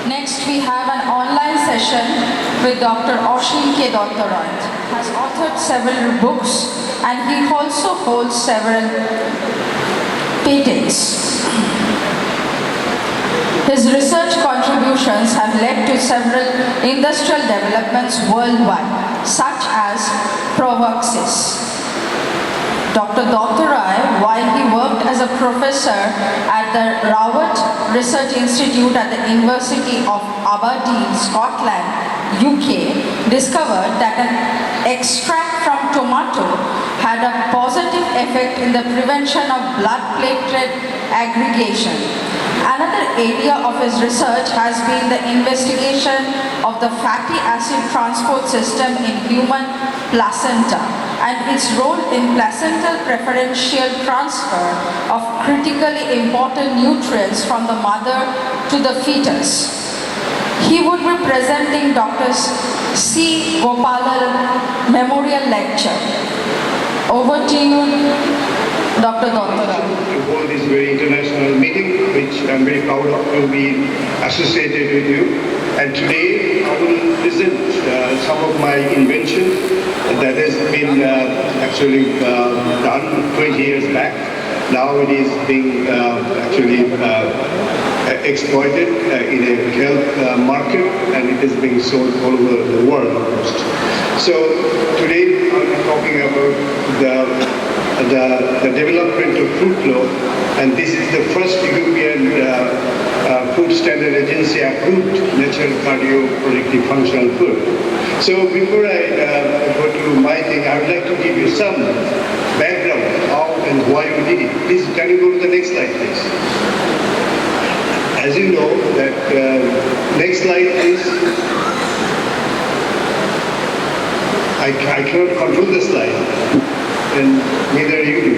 Next, we have an online session with Dr. Oshin K. Dottoraj. He has authored several books and he also holds several patents. His research contributions have led to several industrial developments worldwide, such as Provoxis. Dr. Dottoraj, while he worked as a professor at the Rawat Research Institute at the University of Aberdeen, Scotland, UK, discovered that an extract from tomato had a positive effect in the prevention of blood platelet aggregation. Another area of his research has been the investigation of the fatty acid transport system in human placenta and its role in placental preferential transfer of critically important nutrients from the mother to the fetus. He would be presenting Dr. C. Gopalal Memorial Lecture. Over to you, Dr. Dottoraj. To hold this very international meeting, which I'm very proud of to be associated with you. And today I will present some of my invention that has been actually done 20 years back. Now it is being actually exploited in a health market, and it is being sold all over the world almost. So today I'll be talking about the development of fruit law, and this is the first European Food Standard Agency approved natural cardio-protective functional food. So before I go to my thing, I would like to give you some background, how and why we did it. Please, can you go to the next slide, please? As you know, that next slide, please. I cannot control the slide, and neither you do.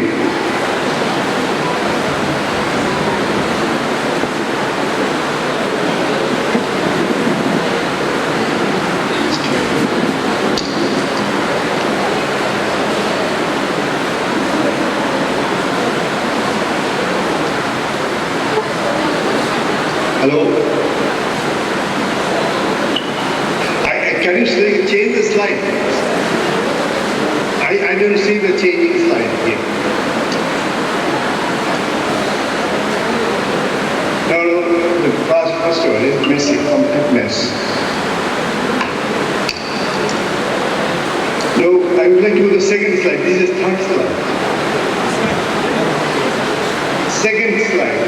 Hello? Can you change the slide? I don't see the changing slide here. No, the first one is messy, complete mess. No, I would like to go to the second slide. This is third slide. Second slide.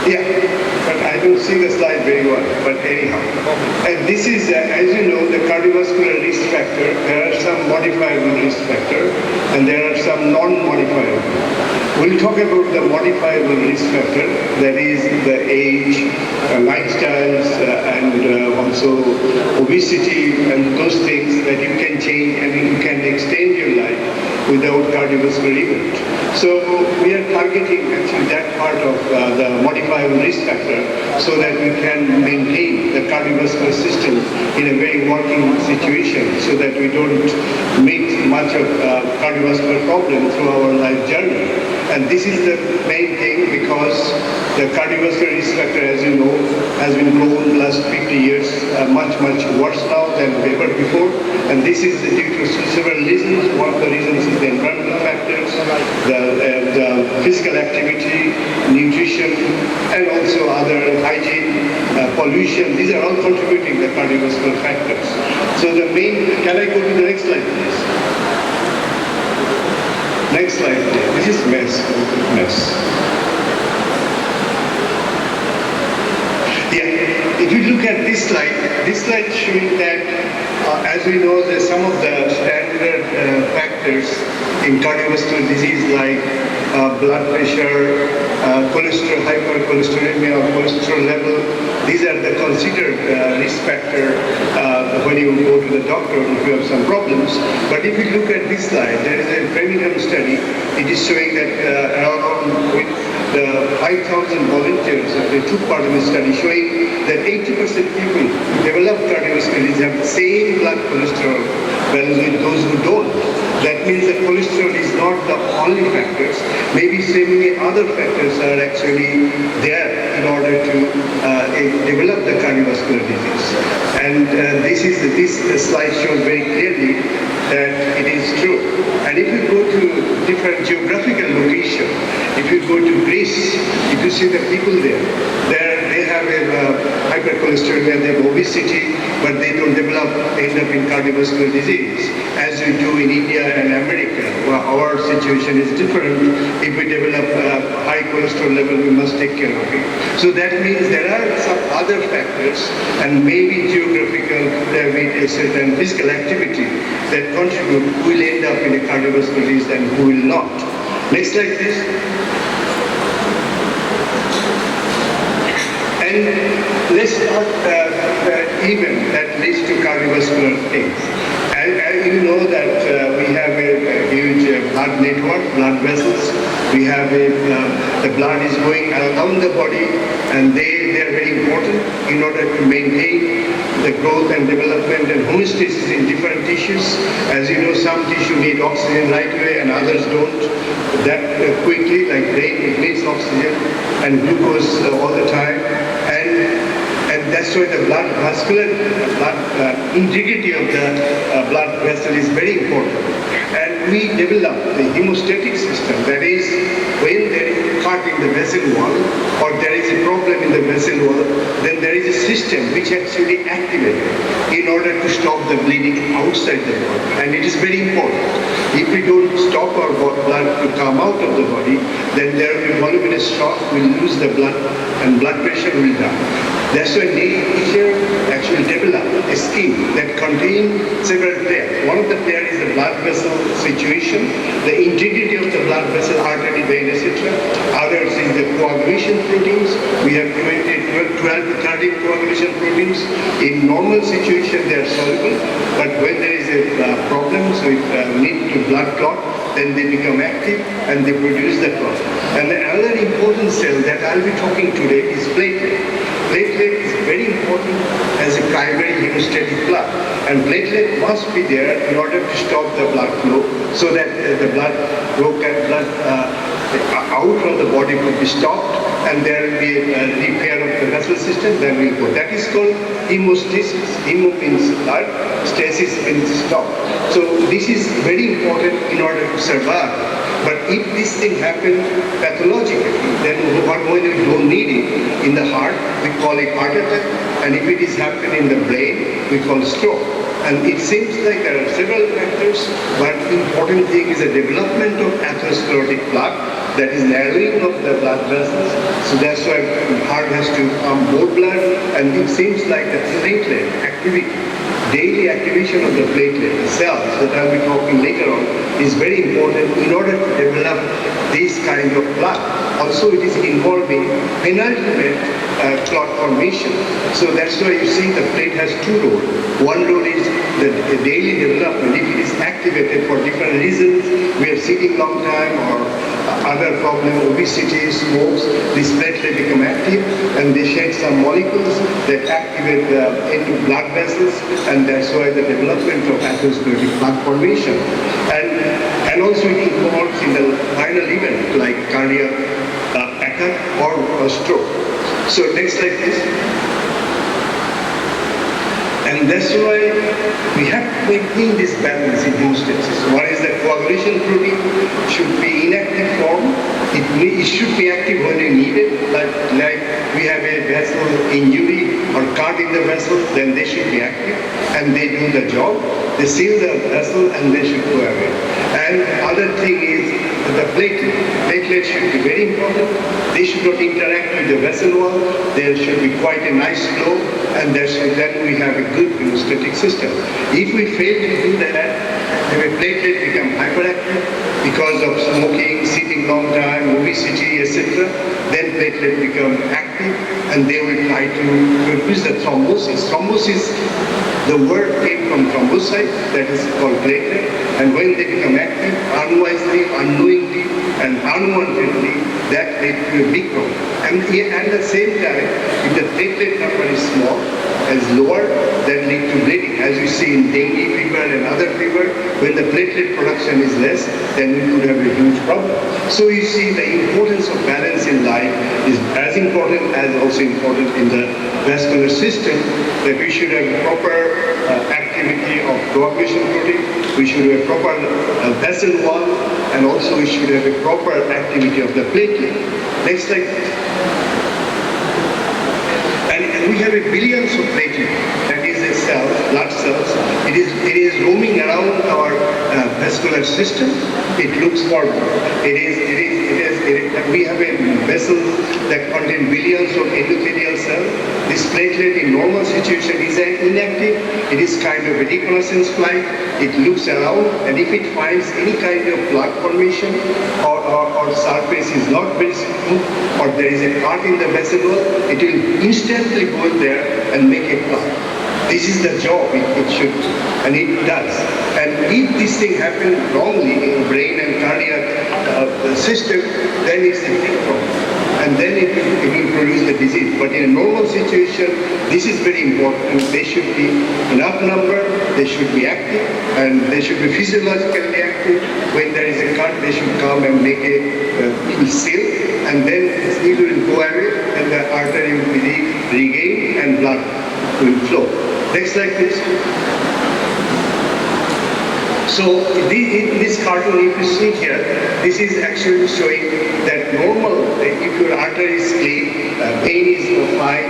Yeah, but I don't see the slide very well, but anyhow. And this is, as you know, the cardiovascular risk factor. There are some modifiable risk factor, and there are some non-modifiable. We'll talk about the modifiable risk factor, that is the age, lifestyles, and also obesity, and those things that you can change and you can extend your life without cardiovascular event. So we are targeting actually that part of the modifiable risk factor so that we can maintain the cardiovascular system in a very working situation so that we don't meet much of cardiovascular problem through our life journey. And this is the main thing because the cardiovascular risk factor, as you know, has been grown the last 50 years much worse now than ever before. And this is due to several reasons. One of the reasons is the environmental factors, the physical activity, nutrition, and also other hygiene, pollution. These are all contributing the cardiovascular factors. So the main, can I go to the next slide, please? Next slide, please. This is mess. Yeah, if you look at this slide showing that, as we know, that some of the standard factors in cardiovascular disease like blood pressure, cholesterol, hypercholesterolemia, cholesterol level, these are the considered risk factor when you go to the doctor if you have some problems. But if you look at this slide, there is a Framingham study. It is showing that around with the 5,000 volunteers that they took part in the study, showing that 80% people who develop cardiovascular disease have the same blood cholesterol values with those who don't. That means that cholesterol is not the only factors. Maybe so many other factors are actually there in order to develop the cardiovascular disease. And this slide shows very clearly that it is true. And if you go to different geographical locations, if you go to Greece, if you see the people there they have hypercholesterolemia, they have obesity, but they don't end up in cardiovascular disease, as we do in India and America. Well, our situation is different. If we develop a high cholesterol level, we must take care of it. So that means there are some other factors, and maybe geographical, etc., and physical activity that contribute who will end up in a cardiovascular disease and who will not. Next slide, please. And let's start even that leads to cardiovascular things. And you know that we have a huge blood network, blood vessels. We have the blood is going around the body, and they are very important in order to maintain the growth and development and homeostasis in different tissues. As you know, some tissue need oxygen right away and others don't that quickly, like brain, it needs oxygen and glucose all the time. And that's why the blood integrity of the blood vessel is very important. And we develop the hemostatic system, that is, when there is a cut in the vessel wall or there is a problem in the vessel wall, then there is a system which actually activates in order to stop the bleeding outside the body. And it is very important. If we don't stop our blood to come out of the body, then there will be voluminous shock, we'll lose the blood, and blood pressure will down. That's why nature actually developed a scheme that contains several pairs. One of the pairs is the blood vessel situation, the integrity of the blood vessel, artery, vein, etc. Others is the coagulation proteins. We have 12 to 13 coagulation proteins. In normal situation, they are soluble, but when there is a problem, so it needs to blood clot, then they become active and they produce the clot. And the other important cell that I'll be talking today is platelet. Platelet is very important as a primary hemostatic blood, and platelet must be there in order to stop the blood flow so that the blood out from the body could be stopped and there will be a repair of the vessel system, then will go. That is called hemostasis. Hemo means blood, stasis means stop. So this is very important in order to survive. But if this thing happens pathologically, then when we don't need it in the heart, we call it heart attack. And if it is happening in the brain, we call stroke. And it seems like there are several factors, but important thing is the development of atherosclerotic plaque, that is narrowing of the blood vessels. So that's why the heart has to pump more blood, and it seems like the platelet activity, daily activation of the platelet, the cells that I'll be talking later on, is very important in order to develop this kind of blood. Also, it is involving penultimate clot formation. So that's why you see the plate has two roles. One role is the daily development. If it is activated for different reasons, we are sitting long time or other problem, obesity, smokes, this platelet become active and they shed some molecules that activate into blood vessels, and that's why the development of atherosclerotic plaque formation. And also it involves in the final event like cardiac attack or stroke. So next slide please. And that's why we have to maintain this balance in hemostasis. One is the coagulation protein should be inactive form. It should be active when you need it. Like we have a vessel injury or cut in the vessel, then they should be active and they do the job. They seal the vessel and they should go away. And other thing is the platelet. Platelet should be very important. They should not interact with the vessel wall. There should be quite a nice flow, and then we have a good hemostatic system. If we fail to do that, the platelet become hyperactive because of smoking, sitting long time, obesity, etc. Then platelet become active and they will try to produce the thrombosis. Thrombosis, the word came from thrombocyte, that is called platelet, and when they become active, unwisely, unknowingly, and unwantedly, that leads to a big problem. And at the same time, if the platelet number is small, is lower, that lead to bleeding. As you see in dengue fever and other fever, when the platelet production is less, then we could have a huge problem. So you see the importance of balance in life is as important as also important in the vascular system, that we should have proper activity of coagulation protein, we should have proper vessel wall, and also we should have a proper activity of the platelet. Next slide. And we have a billions of platelet, that is a cell, blood cells. It is roaming around our vascular system. It looks for, we have a vessel that contains billions of endothelial cells. This platelet in normal situation is inactive. It is kind of a reconnaissance flight. It looks around, and if it finds any kind of blood formation or surface is not very smooth, or there is a cut in the vessel wall, it will instantly go there and make a clot. This is the job it should do, and it does. And if this thing happens wrongly in the brain and cardiac system, then it's a big problem. And then it will produce the disease. But in a normal situation, this is very important. They should be enough number, they should be active, and they should be physiologically active. When there is a cut, they should come and make a seal, and then it will go away, and the artery will be regained, and blood will flow. Next slide, please. So in this cartoon, if you see here, this is actually showing that normal, if your artery is clean, vein is fine,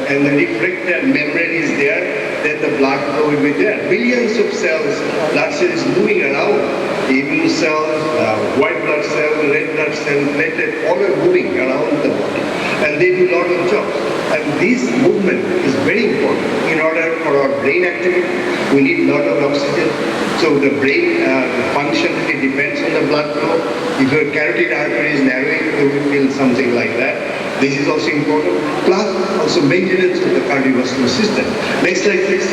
and the refractor membrane is there, then the blood flow will be there. Billions of cells, blood cells moving around, immune cells, white blood cells, red blood cells, platelet, all are moving around the body, and they do a lot of jobs. And this movement is very important. In order for our brain activity, we need a lot of oxygen. So the brain function really depends on the blood flow. If your carotid artery is narrowing, you will feel something like that. This is also important. Plus also maintenance of the cardiovascular system. Next slide, please.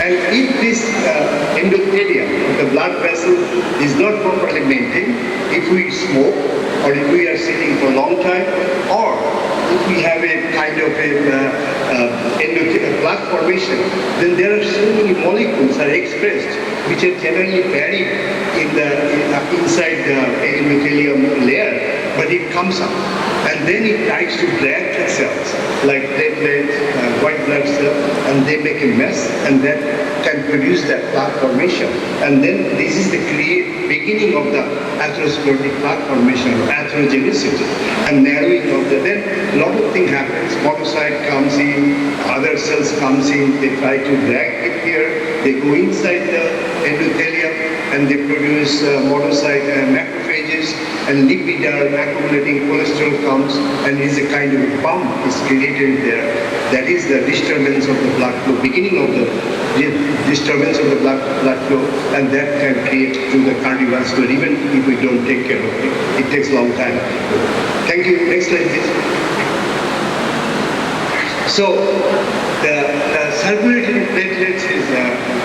And if this endothelium, the blood vessel, is not properly maintained, if we smoke, or if we are sitting for a long time, or if we have a kind of endothelial blood formation, then there are so many molecules are expressed which are generally buried inside the endothelium layer, but it comes up. And then it tries to drag the cells, like platelets, white blood cells, and they make a mess, and that can produce that plaque formation. And then this is the beginning of the atherosclerotic plaque formation, or atherogenicity, and narrowing of the, then a lot of things happens. Monocyte comes in, other cells comes in, they try to drag it here, they go inside the endothelium, and they produce monocyte macrophages, and lipid are accumulating, cholesterol comes, and is a kind of bump is created there. That is the disturbance of the blood flow, beginning of the disturbance of the blood flow, and that can create to the cardiovascular, even if we don't take care of it. It takes a long time. Thank you. Next slide, please. So the circulating platelets is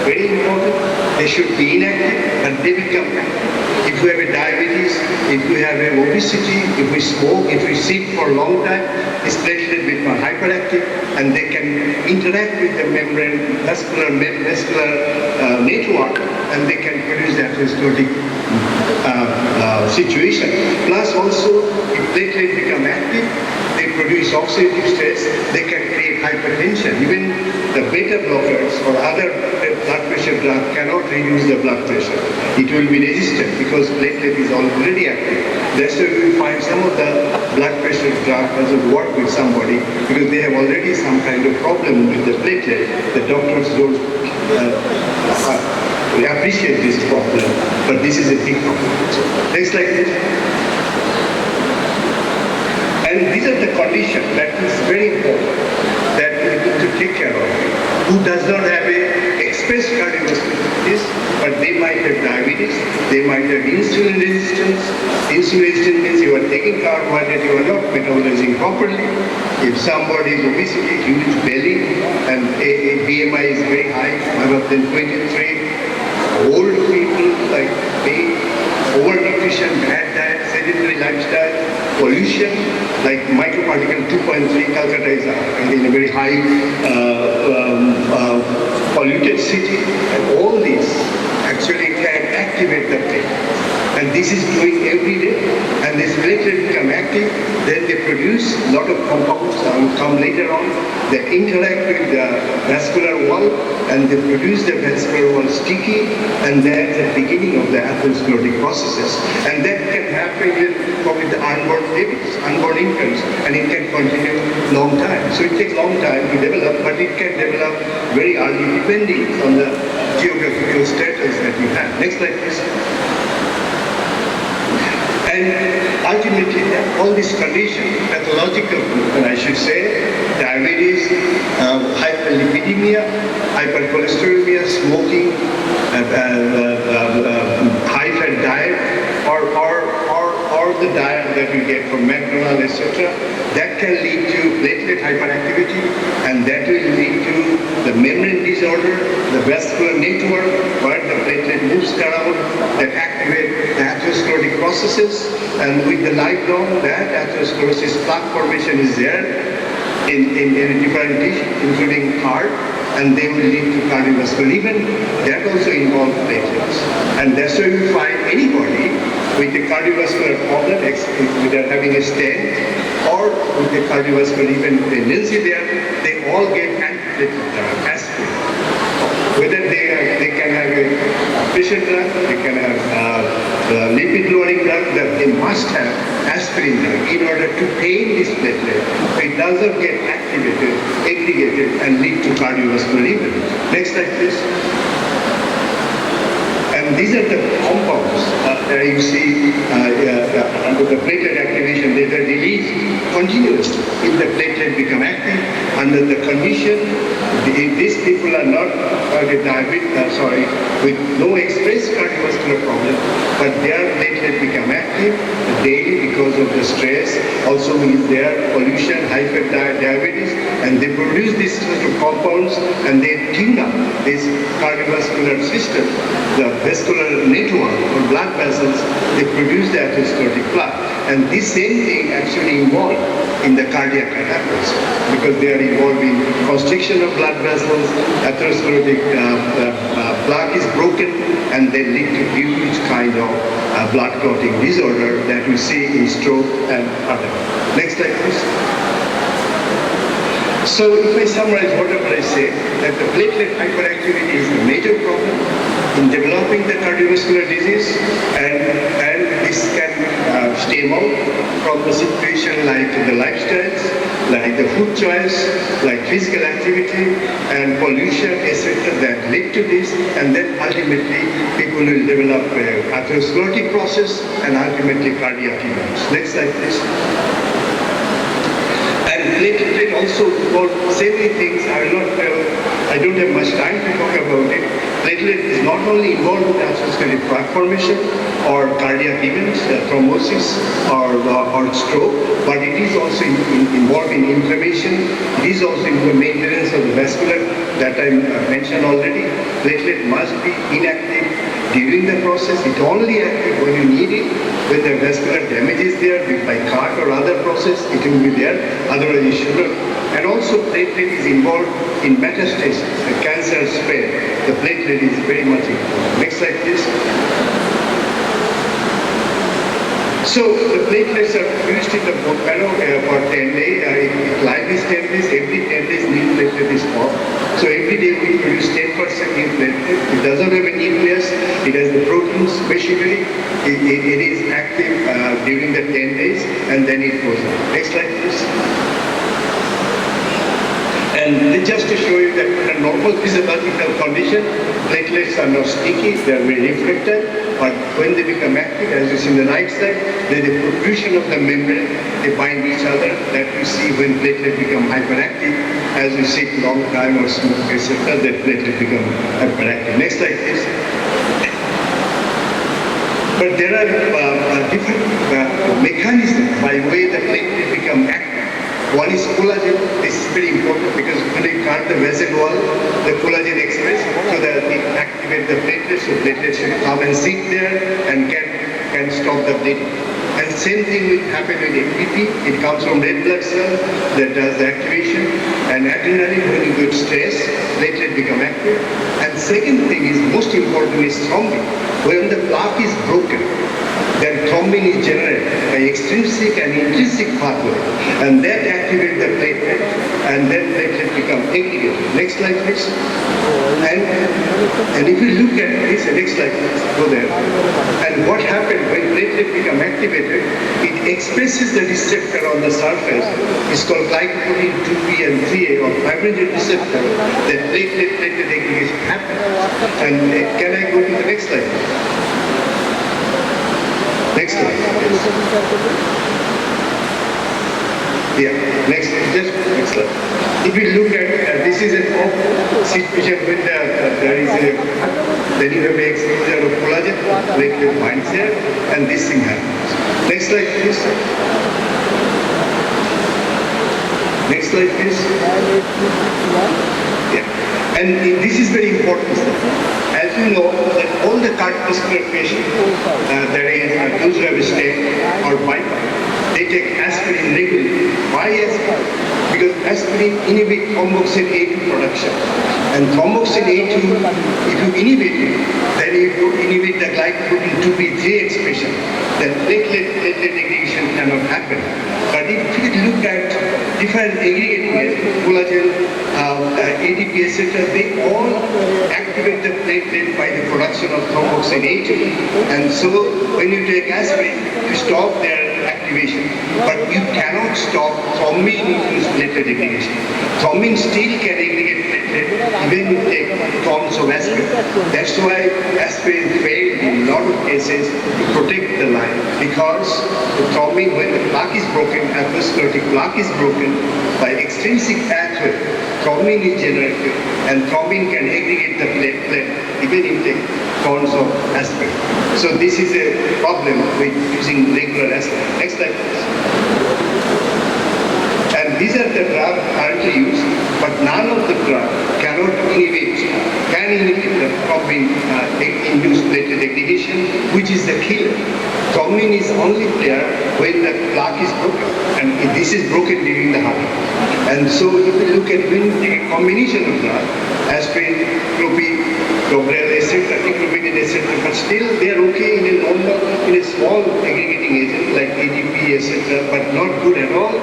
very important. They should be inactive, but they become active. If we have a diabetes, if we have a obesity, if we smoke, if we sit for a long time, these platelets become hyperactive, and they can interact with the membrane, vascular network, and they can produce the atherosclerotic situation. Plus also, if platelets become active, they produce oxidative stress, they can create hypertension. Even the beta blockers or other blood pressure drug cannot reduce the blood pressure. It will be resistant because platelet is already active. That's why we find some of the blood pressure drug doesn't work with somebody because they have already some kind of problem with the platelet. The doctors don't appreciate this problem, but this is a big problem. Next slide, please. And these are the conditions that is very important that we need to take care of. Who does not have a expressed cardiovascular disease, but they might have diabetes, they might have insulin resistance. Insulin resistance means you are taking carbohydrate, you are not metabolizing properly. If somebody is obesity, huge belly, and a BMI is very high, more than 23, old people like me, overnutrition, bad diet, sedentary lifestyle, pollution, like microparticle 2.3, Calcutta is in a very high polluted city, and all these actually can activate the platelet. And this is doing every day, and this platelet become active, then they produce a lot of compounds come later on that interact with the vascular wall, and they produce the vascular wall sticky, and that's the beginning of the atherosclerotic processes. And that can happen with the unborn babies, unborn infants, and it can continue long time. So it takes long time to develop, but it can develop very early depending on the geographical status that you have. Next slide, please. And ultimately, all these conditions, pathological, and I should say, diabetes, hyperlipidemia, hypercholesterolemia, smoking, high-fat diet, or the diet that we get from McDonald's, etc., that can lead to platelet hyperactivity, and that will lead to the membrane disorder, the vascular network, where the platelet moves around, that activate the atherosclerotic processes, and with the lifelong, that atherosclerosis plaque formation is there in different tissues, including heart, and they will lead to cardiovascular event. That also involves platelets. And that's why we find anybody with a cardiovascular problem, either having a stent or with a cardiovascular event tendency there, they all get antiplatelet drug, aspirin. Whether they can have a pressure drug, they can have lipid lowering drug, that they must have aspirin drug in order to tame this platelet. It doesn't get activated, aggregated, and lead to cardiovascular event. Next slide, please. And these are the compounds that you see under the platelet activation. They are released continuously if the platelet become active under the condition. These people are not with no express cardiovascular problem, but their platelet become active daily because of the stress, also with their pollution, high-fat diabetes, and they produce this sort of compounds, and they tune up this cardiovascular system, the vascular network or blood vessels. They produce the atherosclerotic plaque, and this same thing actually involved in the cardiac arrhythmias because they are involved in constriction of blood vessels, atherosclerotic plaque is broken, and they lead to huge kind of blood clotting disorder that we see in stroke and other. Next slide, please. So if I summarize whatever I say, that the platelet hyperactivity is the major problem in developing the cardiovascular disease, and this can stem out from the situation like the lifestyles, like the food choice, like physical activity and pollution, etc. that lead to this, and then ultimately people will develop atherosclerotic process and ultimately cardiac events. Next slide, please. And platelet also involves several things. I don't have much time to talk about it. Platelet is not only involved in atherosclerotic plaque formation or cardiac events, thrombosis or stroke, but it is also involved in inflammation. It is also in the maintenance of the vascular that I mentioned already. Platelet must be inactive during the process. It only active when you need it. When the vascular damage is there, by cut or other process, it will be there. Otherwise, it should not. And also, platelet is involved in metastasis, the cancer spread. The platelet is very much important. Next slide, please. So the platelets are produced in the bone marrow for 10 days. Life is 10 days. Every 10 days, new platelet is formed. So every day we produce 10% new platelet. It doesn't have a nucleus. It has the proteins basically. It is active during the 10 days, and then it goes on. Next slide, please. And just to show you that in a normal physiological condition, platelets are not sticky, they are very reflected, but when they become active, as you see in the right side, there is a protrusion of the membrane, they bind each other, that we see when platelets become hyperactive, as we sit long time or smoke, etc., that platelets become hyperactive. Next slide, please. But there are different mechanisms by way the platelet become active. One is collagen. This is very important because when you cut the vessel wall, the collagen express so that it activates the platelets. So platelets should come and sit there and can stop the bleeding. And same thing will happen with MPP. It comes from red blood cells that does the activation. And adrenaline, when you get stress, platelet become active. And second thing is, most important, is thrombin. When the plaque is broken, then thrombin is generated by extrinsic and intrinsic pathway. And that activates the platelet, and then platelet become aggregated. Next slide, please. And if you look at this, next slide, please, go there. And what happens when platelet become activated, it expresses the receptor on the surface. It's called glycoprotein 2B and 3A, or fibrinogen receptor, that platelet aggregation happens. And can I go to the next slide? Next slide. Yeah, next slide. If you look at, this is a situation when there is a, then you have the exposure of collagen, platelet binds there, and this thing happens. Next slide, please. Next slide, please. Yeah. And this is very important. As you know, that all the cardiovascular patients, that is, those who have a stent or bypass, they take aspirin regularly. Why aspirin? Because aspirin inhibits thromboxane A2 production. And thromboxane A2, if you inhibit it, then you inhibit the glycoprotein 2B3 expression. Then platelet aggregation cannot happen. But if you look at different aggregating agents, collagen, ADP, etc., they all activate the platelet by the production of thromboxane A2. And so when you take aspirin, you stop their activation, but you cannot stop thrombin-induced platelet aggregation. Thrombin still can aggregate platelet even if you take forms of aspirin. That's why aspirin failed in a lot of cases to protect the line, because the thrombin, when the plaque is broken, atherosclerotic plaque is broken by extrinsic pathway, thrombin is generated, and thrombin can aggregate the platelet even if they forms of aspirin. So this is a problem with using regular aspirin. Next slide, please. And these are the drugs currently used, but none of the drugs can inhibit the thrombin-induced platelet aggregation, which is the killer. Thrombin is only there when the plaque is broken, and this is broken during the heart. And so if you look at when you take a combination of drugs, aspirin, clopidogrel, Dobrel, etc., ticlopidin, etc., but still they are okay in a normal, in a small aggregating agent like ADP, etc., but not good at all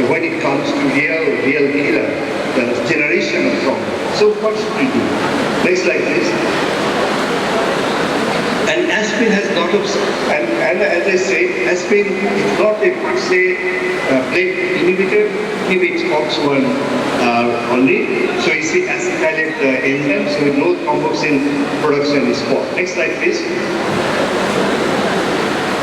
when it comes to real killer, the generation of thrombin. So what should we do? Next slide, please. And aspirin has lot of, and as I said, aspirin is not a per se platelet inhibitor, inhibits COX-1 only. So you see acetylate enzyme, so no thromboxane production is caused. Next slide, please.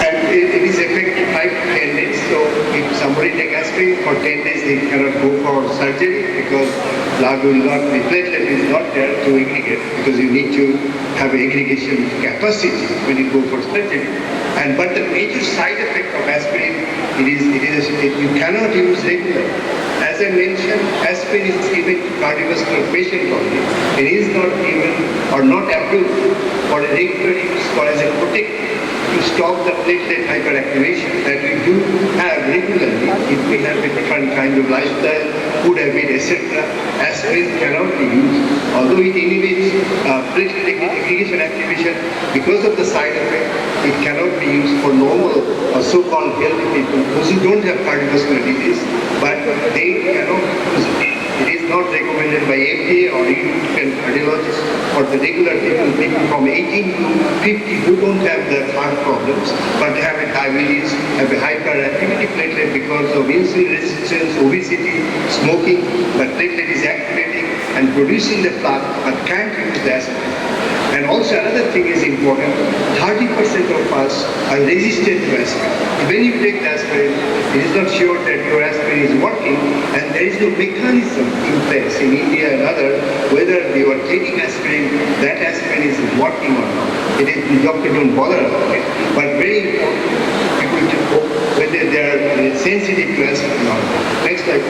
And it is effective 5 to 10 days. So if somebody takes aspirin for 10 days, they cannot go for surgery because blood will not, the platelet is not there to aggregate, because you need to have aggregation capacity when you go for surgery. But the major side effect of aspirin, you cannot use regularly. As I mentioned, aspirin is given to cardiovascular patients only. It is not given or not approved for a regular use or as a protective to stop the platelet hyperactivation that we do have regularly if we have a different kind of lifestyle, food habit, etc. Aspirin cannot be used. Although it inhibits platelet aggregation activation, because of the side effect, it cannot be used for normal or so-called healthy people, those who don't have cardiovascular disease, but they cannot use it. It is not recommended by FDA or European cardiologists for the regular people from 18 to 50 who don't have the heart problems, but have a diabetes, have a hyperactivity platelet because of insulin resistance, obesity, smoking, but platelet is activating and producing the plaque, but can't use the aspirin. And also another thing is important, 30% of us are resistant to aspirin. When you take the aspirin, it is not sure that your aspirin is working, and there is no mechanism in place in India and other, whether you are taking aspirin, that aspirin is working or not. It is, the doctor don't bother about it. But very important, people to know whether they are sensitive to aspirin or not. Next slide.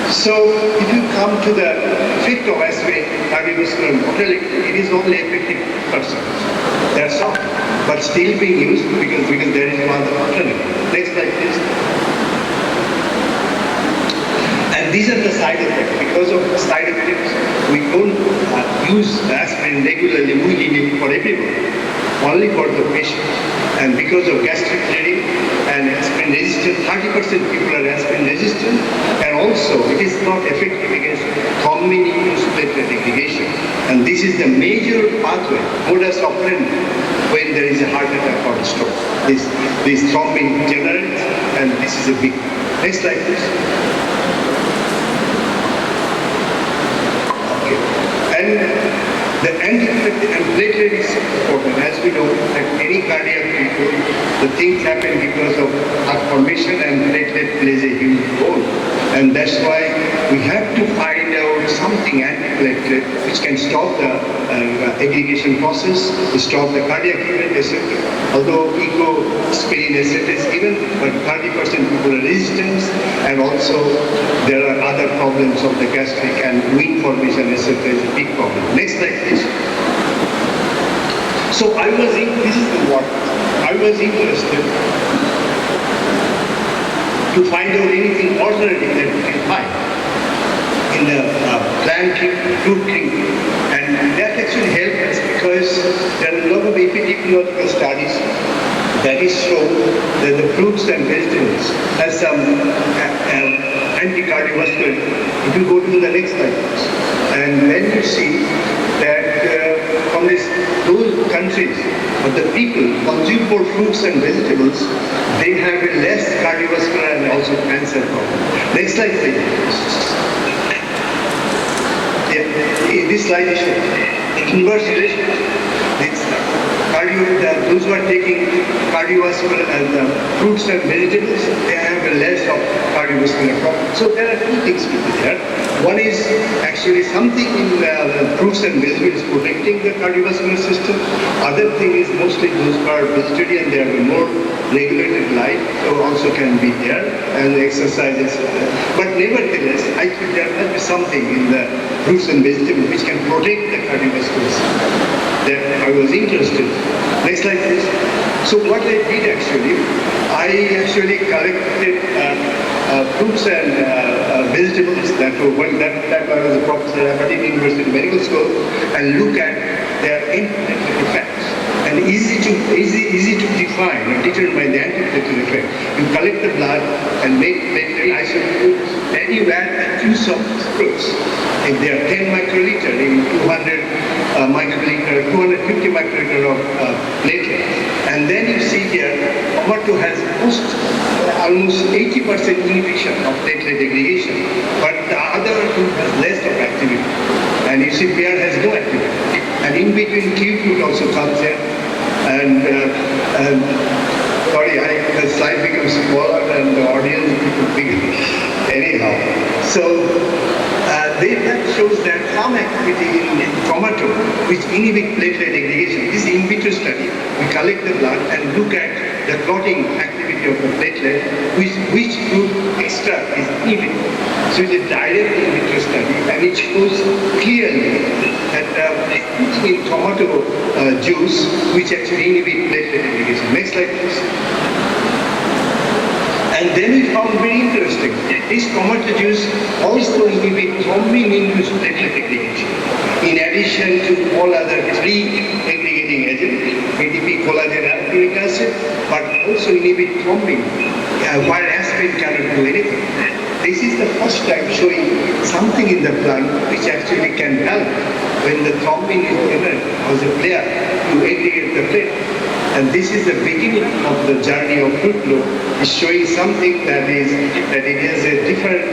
So if you come to the effect of aspirin cardiovascular mortality, it is only affecting persons. That's all. But still being used because there is no other alternative. Next slide, please. And these are the side effects. Because of side effects, we don't use aspirin regularly, willy-nilly for everyone, only for the patient. And because of gastric bleeding and aspirin resistant, 30% people are aspirin resistant, and also it is not effective against thrombin-induced platelet aggregation. And this is the major pathway, modus operandi, when there is a heart attack or a stroke. This thrombin generates, and this is a big. Next slide, please. And the antiplatelet and platelet is important. As we know, that any cardiac people, the things happen because of heart formation, and platelet plays a huge role. And that's why we have to find out something antiplatelet which can stop the aggregation process, stop the cardiac event, etc. Although ecospirin, etc. is given, but 30% people are resistant, and also there are other problems of the gastric and wheat formation, etc. is a big problem. Next slide, please. So this is the what. I was interested to find out anything alternative that we can find in the plant treatment, fruit treatment. And that actually helped us because there are a lot of epidemiological studies that is shown that the fruits and vegetables have some anti-cardiovascular. If you go to the next slide, please. And then you see that from those countries, the people consume more fruits and vegetables, they have a less cardiovascular and also cancer problem. Next slide, please. Yeah, this slide is showing inverse relationship. Those who are taking cardiovascular and fruits and vegetables, they have a less of cardiovascular problem. So there are two things there. One is actually something in fruits and vegetables protecting the cardiovascular system. Other thing is mostly those who are vegetarian, they have a more regulated life, so also can be there, and exercises. But nevertheless, I think there must be something in the fruits and vegetables which can protect the cardiovascular system. That I was interested. Next slide, please. So what I did actually, I actually collected fruits and vegetables that were when that time I was a professor at Aberdeen University Medical School, and look at their antiplatelet effects. And easy to define and determine the antiplatelet effect. You collect the blood and make platelet isolate, then you add a juice of fruits. If they are 10 microliter in 200 microliter, 250 microliter of platelet. And then you see here, tomato has almost 80% inhibition of platelet aggregation, but the other fruit has less of activity. And you see pear has no activity. And in between kiwi also comes in. And sorry, the slide becomes smaller and the audience becomes bigger. Anyhow, so that shows that some activity in tomato which inhibit platelet aggregation. This is in vitro study. We collect the blood and look at the clotting activity of the platelet, which fruit extract is inhibited. So it's a direct in vitro study, and it shows clearly that in tomato juice, which actually inhibit platelet aggregation. Next slide, please. And then we found very interesting, this tomato juice also inhibits thrombin-induced platelet aggregation. In addition to all other three aggregating agents, ATP, collagen, and uric acid, but also inhibit thrombin, while aspirin cannot do anything. This is the first time showing something in the blood which actually can help when the thrombin is generated as a player to aggregate the platelet. And this is the beginning of the journey of fruit loop, is showing something that it has a different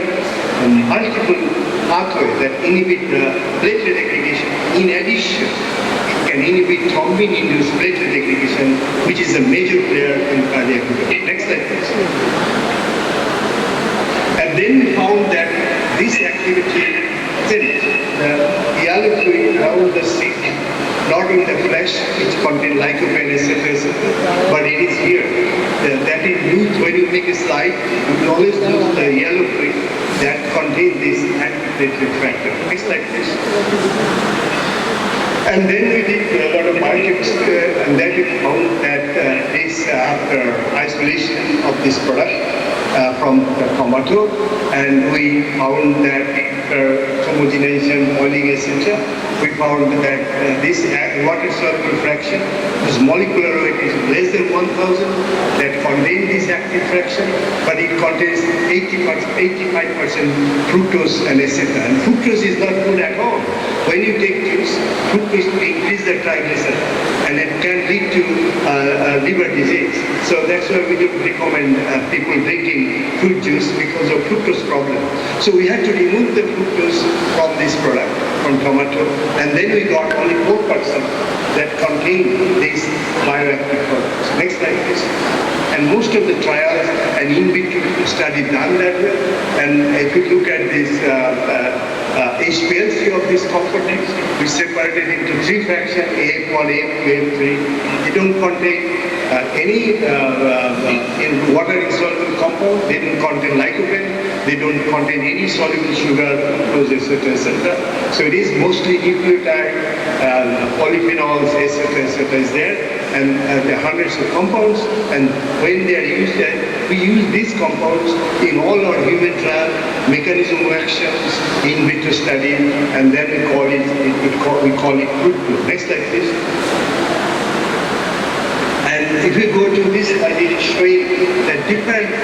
multiple pathway that inhibit the platelet aggregation. In addition, it can inhibit thrombin-induced platelet aggregation, which is a major player in cardiac rhythm. Next slide, please. And then we found that this activity, the yellow fluid around the seed, not in the flesh, which contain lycopene, etc., but it is here. That is used when you make a slide, you always use the yellow fluid that contain this antiplatelet factor. Next slide, please. And then we did a lot of biochemistry, and then we found that this after isolation of this product from the tomato, and we found that after homogenization, boiling, etc., we found that this water soluble fraction, whose molecular weight is less than 1,000, that contains this active fraction, but it contains 85% fructose and etc. And fructose is not good at all. When you take juice, fructose will increase the triglyceride, and it can lead to liver disease. So that's why we don't recommend people drinking fruit juice because of fructose problem. So we had to remove the fructose from this product, from tomato, and then we got only 4% that contain these bioactive products. Next slide, please. And most of the trials and in vitro study done that way. And if you look at this HPLC of this components, we separated into three fractions, AF1, AF2, AF3. They don't contain any in water insoluble compound. They don't contain lycopene. They don't contain any soluble sugar, glucose, etc., etc. So it is mostly nucleotide, polyphenols, etc., is there, and there are hundreds of compounds. And when they are used, we use these compounds in all our human trial, mechanism of actions, in vitro study, and then we call it fruit glue. Next slide, please. And if we go to this slide, it is showing the different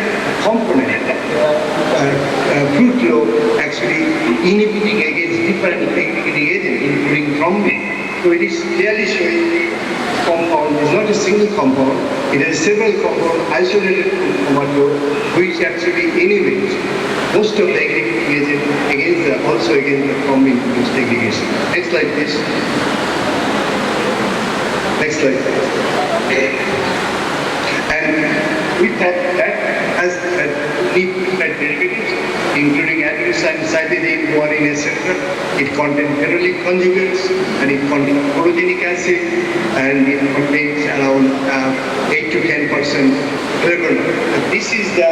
components. Fruit glue actually inhibiting against different agents, including thrombin. So it is clearly showing compound is not a single compound. It has several compounds isolated from tomato, which actually inhibits most of the agent also against the thrombin-induced aggregation. Next slide, please. Next slide, please. And we thought that as nucleotide derivatives, including adenosine, cytidine, guanine, etc., it contains phenolic conjugates, and it contains chlorogenic acid, and it contains around 8 to 10% flavonoid. This is the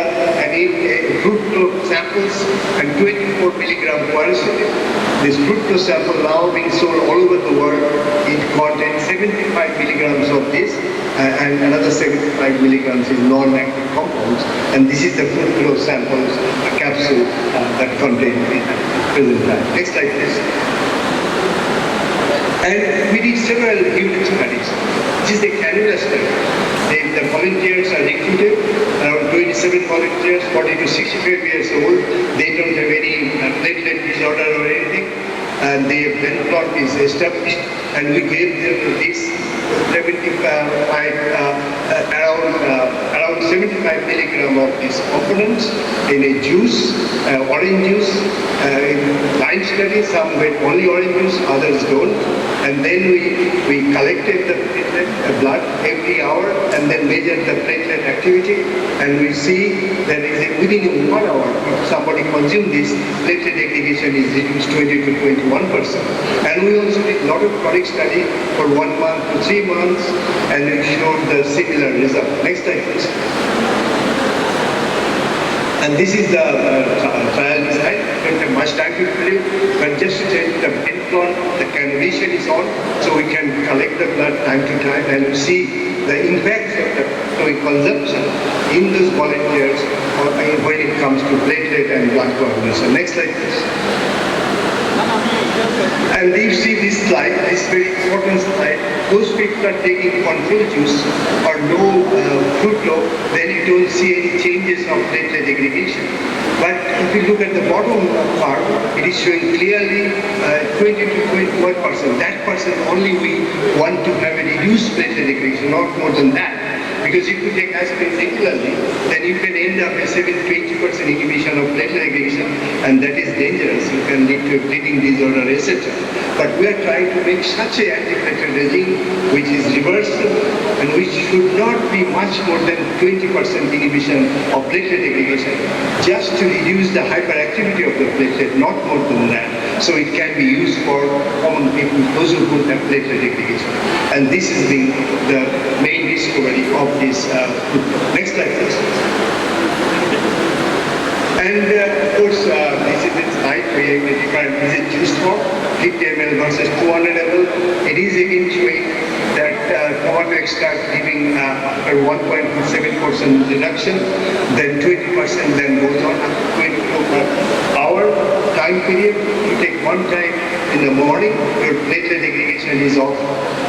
fruit glue samples and 24 milligram quercetin. This fruit glue sample now being sold all over the world. It contains 75 milligrams of this, and another 75 milligrams is non-active compounds. And this is the fruit glue samples, a capsule that contains in present time. Next slide, please. And we did several human studies. This is the cannula study. The volunteers are recruited, around 27 volunteers, 40 to 65 years old. They don't have any platelet disorder or anything. And the blood clot is established, and we gave them this 75 milligram of these components in a juice, orange juice. In line study, some get only orange juice, others don't. And then we collected the platelet blood every hour and then measured the platelet activity, and we see that within 1 hour, if somebody consumes this, platelet aggregation is reduced 20 to 21%. And we also did a lot of chronic study for 1 month to 3 months, and we showed the similar result. Next slide, please. And this is the trial design. I don't have much time to tell you, but just to tell you the Benflon, the cannulation is on, so we can collect the blood time to time and see the impacts of the fluid consumption in those volunteers when it comes to platelet and blood coagulation. Next slide, please. And you see this slide, this very important slide. Those people are taking control juice or no fruit glue, then you don't see any changes of platelet aggregation. But if you look at the bottom part, it is showing clearly 20 to 21%. That person only we want to have a reduced platelet aggregation, not more than that. Because if you take aspirin regularly, then you can end up with 7 to 80% inhibition of platelet aggregation, and that is dangerous. You can lead to a bleeding disorder, etc. But we are trying to make such an antiplatelet regime which is reversible and which should not be much more than 20% inhibition of platelet aggregation, just to reduce the hyperactivity of the platelet, not more than that. So it can be used for common people, those who don't have platelet aggregation. And this has been the main discovery of this. Next slide, please. And of course, this is this slide, we different is a juice form, 50 ml versus 200 ml. It is again showing that tomato extract giving after 1.7% reduction, then 20%, then goes on up to 24 hour time period. You take one time in the morning, your platelet aggregation is off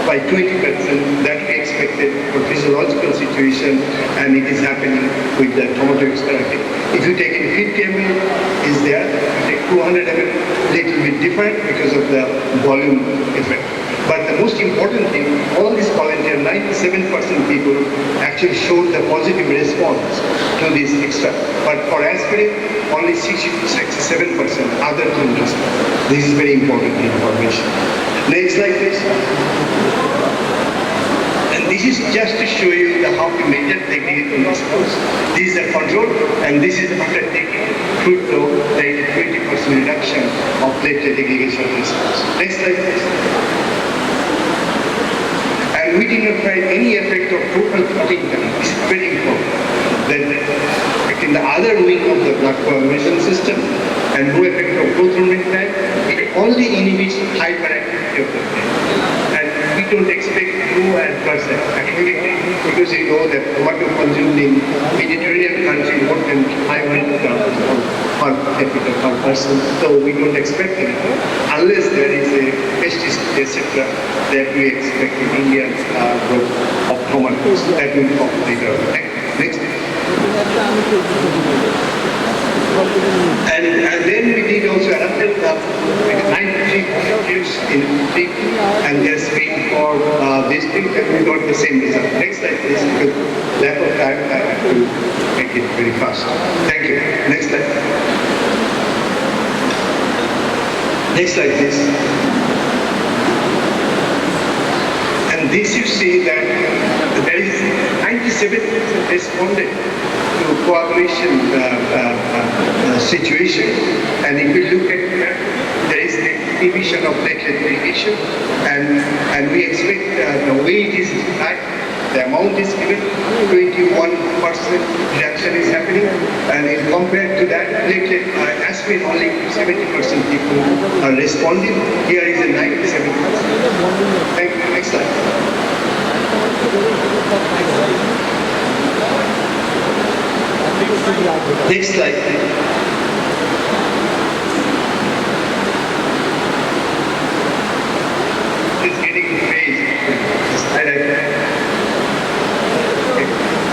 by 20%. That we expected for physiological situation, and it is happening with the tomato extract. If you take in 50 ml, is there. If you take 200 ml, little bit different because of the volume effect. But the most important thing, all these volunteers, 97% people actually showed the positive response to this extract. But for aspirin, only 67% other than this. This is very important information. Next slide, please. And this is just to show you how we measure the aggregation response. This is the control, and this is after taking fruit flow, there is a 20% reduction of platelet aggregation response. Next slide, please. And we did not find any effect of total clotting time. This is very important. Then, in the other wing of the blood coagulation system, and no effect of prothrombin time, it only inhibits hyperactivity of the brain. And we don't expect no adverse activity because you know that tomato consumed in Mediterranean country more than 500 grams per capita per person. So we don't expect it unless there is a pesticide, etc. that we expect in Indian growth of tomatoes. That will talk later. Next. And then we did also another 93 volunteers in Italy, and they're screened for this thing, and we got the same result. Next slide, please, because lack of time, I have to make it very fast. Thank you. Next slide. Next slide, please. And this you see that there is 97% responded to coagulation situation, and if you look at that, there is the inhibition of platelet aggregation, and we expect the way it is described, the amount is given, 21% reduction is happening, and in compared to that, platelet aspirin only 70% people are responding. Here is a 97%. Thank you. Next slide. Next slide, please. It's getting phased.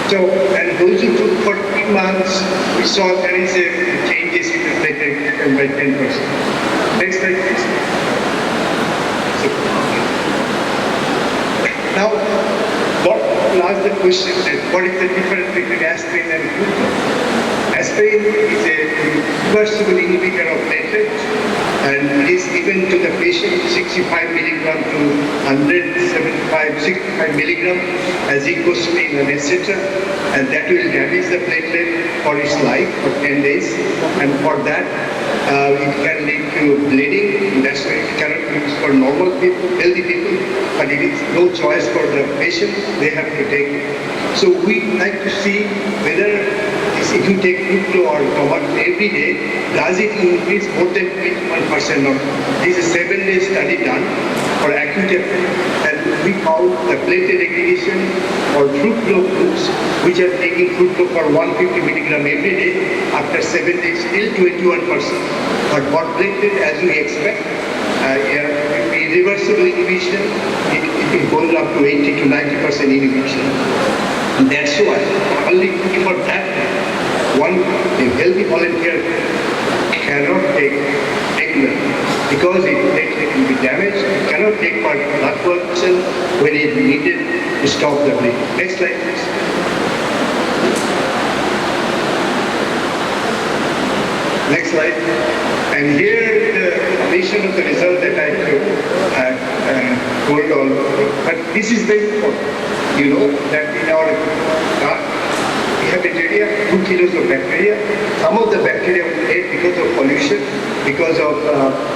So, and those who took for 3 months, we saw there is a changes in the platelet by 10%. Next slide, please. Now, what ask the question that what is the difference between aspirin and glucose? Aspirin is a reversible inhibitor of platelets, and it is given to the patient 65 milligram to 65 milligram as ecosprin and etc. And that will damage the platelet for its life for 10 days. And for that, it can lead to bleeding. That's why it cannot be used for normal people, healthy people. But it is no choice for the patient. They have to take it. So we like to see whether if you take Fructo or tomato every day, does it increase more than 21% or not? This is a 7-day study done for acute effect, and we found the platelet aggregation or Fructo groups which are taking Fructo for 150 milligram every day after 7 days still 21%. But for platelet, as we expect, irreversible inhibition, it goes up to 80 to 90% inhibition. And that's why only for that one a healthy volunteer cannot take regular because it will be damaged. It cannot take for blood coagulation when it is needed to stop the bleeding. Next slide, please. Next slide. And here the summation of the result that I told all. But this is very important. You know that in our gut, we have bacteria, 2 kilos of bacteria. Some of the bacteria we ate because of pollution, because of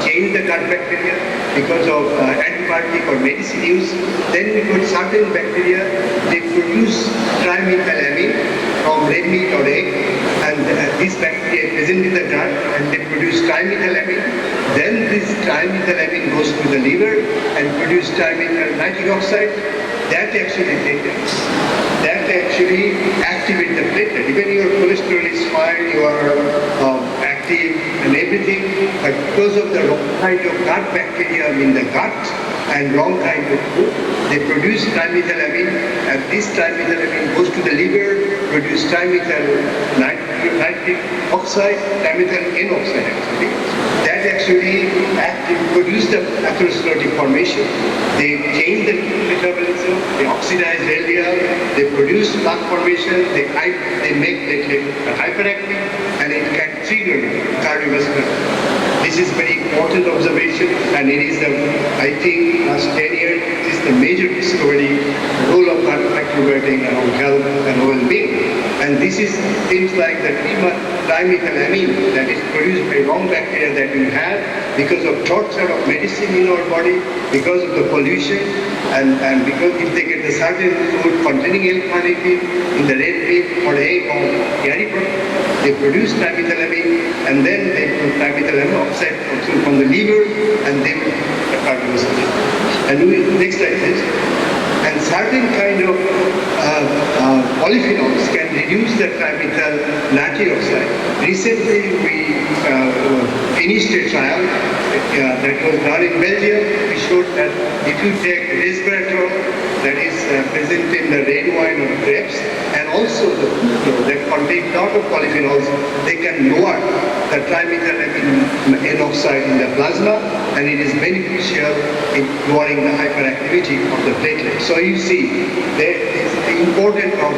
change the gut bacteria, because of antibiotic or medicine use. Then we got certain bacteria, they produce trimethylamine from red meat or egg, and this bacteria present in the gut and they produce trimethylamine. Then this trimethylamine goes to the liver and produce trimethyl nitric oxide. That actually activates the platelet. Even your cholesterol is fine, you are active and everything, but because of the wrong kind of gut bacteria in the gut and wrong kind of food, they produce trimethylamine, and this trimethylamine goes to the liver, produce trimethyl nitric oxide, trimethyl N oxide actually. That actually produce the atherosclerotic formation. They change the metabolism, they oxidize LDL, they produce plaque formation, they make platelet hyperactive, and it can trigger cardiovascular. This is very important observation, and it is I think last 10 years, this is the major discovery, role of gut microbiota on health and well-being. And this is things like the trimethylamine that is produced by wrong bacteria that we have because of torture of medicine in our body, because of the pollution, and because if they get a certain food containing L-carnitine in the red meat or egg or dairy product, they produce trimethylamine, and then they put trimethylamine oxide from the liver, and they will cardiovascular. And next slide please. And certain kind of polyphenols can reduce the trimethyl nitric oxide. Recently, we finished a trial that was done in Belgium. We showed that if you take resveratrol, that is present in the red wine or grapes, and also the fructose that contain a lot of polyphenols, they can lower the trimethylamine N oxide in the plasma, and it is beneficial in lowering the hyperactivity of the platelet. So you see, there is the importance of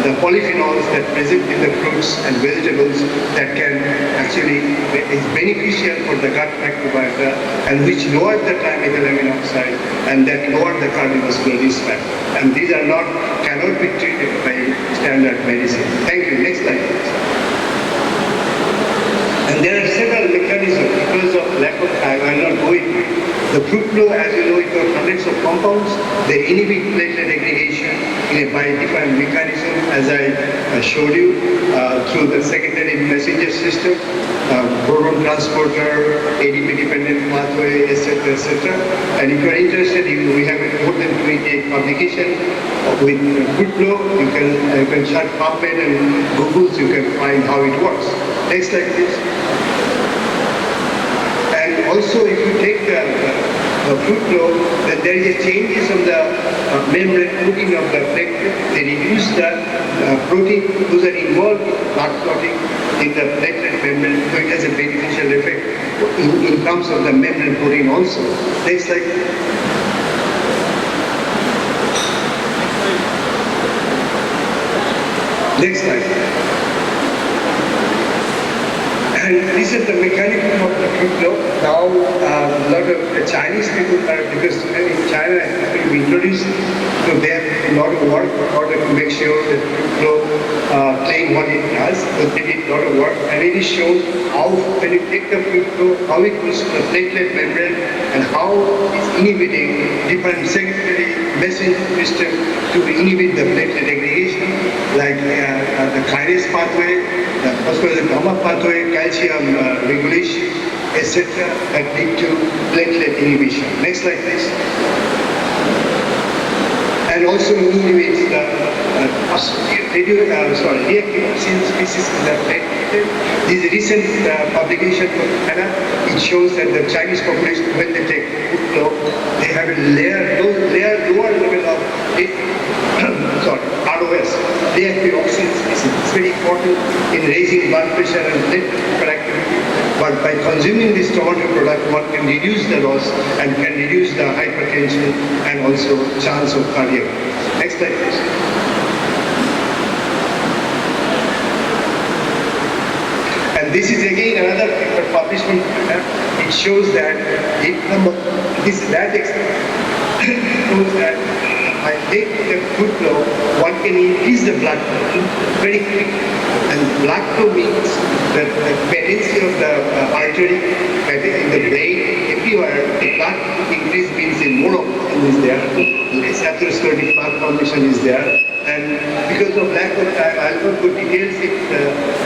the polyphenols that present in the fruits and vegetables that can actually is beneficial for the gut microbiota, and which lower the trimethylamine oxide, and that lower the cardiovascular risk factor. And these are cannot be treated by standard medicine. Thank you. Next slide, please. And there are several mechanisms because of lack of time. I will not go into it. The fruit flow, as you know, it has hundreds of compounds. They inhibit platelet aggregation by different mechanism, as I showed you, through the secondary messenger system, proton transporter, ADP-dependent pathway, etc., etc. And if you are interested, we have more than 28 publication with fruit flow. You can search PubMed and Google, so you can find how it works. Next slide, please. And also, if you take the fruit flow, then there is a changes of the membrane protein of the platelet. They reduce the protein those are involved in blood clotting in the platelet membrane, so it has a beneficial effect in terms of the membrane protein also. Next slide. Next slide. And this is the mechanism of the fruit flow. Now, a lot of the Chinese people are, because in China we introduced, so they have a lot of work in order to make sure that fruit flow playing what it does. So they did a lot of work, and it is shown how when you take the fruit flow, how it goes to the platelet membrane, and how it's inhibiting different secondary messenger system to inhibit the platelet aggregation, like the kinase pathway, the phospholipid gamma pathway, calcium regulation, etc., that lead to platelet inhibition. Next slide, please. And also inhibits the reactive oxygen species in the platelet. This recent publication from China, it shows that the Chinese population, when they take food flow, they have a lower level of ROS, reactive oxygen species. It's very important in raising blood pressure and platelet hyperactivity. But by consuming this tomato product, one can reduce the loss and can reduce the hypertension and also chance of cardiac. Next slide, please. And this is again another paper published in China. It shows that that shows that by taking the food flow, one can increase the blood flow very quickly. And blood flow means that the patency of the artery, in the brain, everywhere, the blood increase means more oxygen is there, less atherosclerotic plaque formation is there. And because of lack of time, I'll not go details if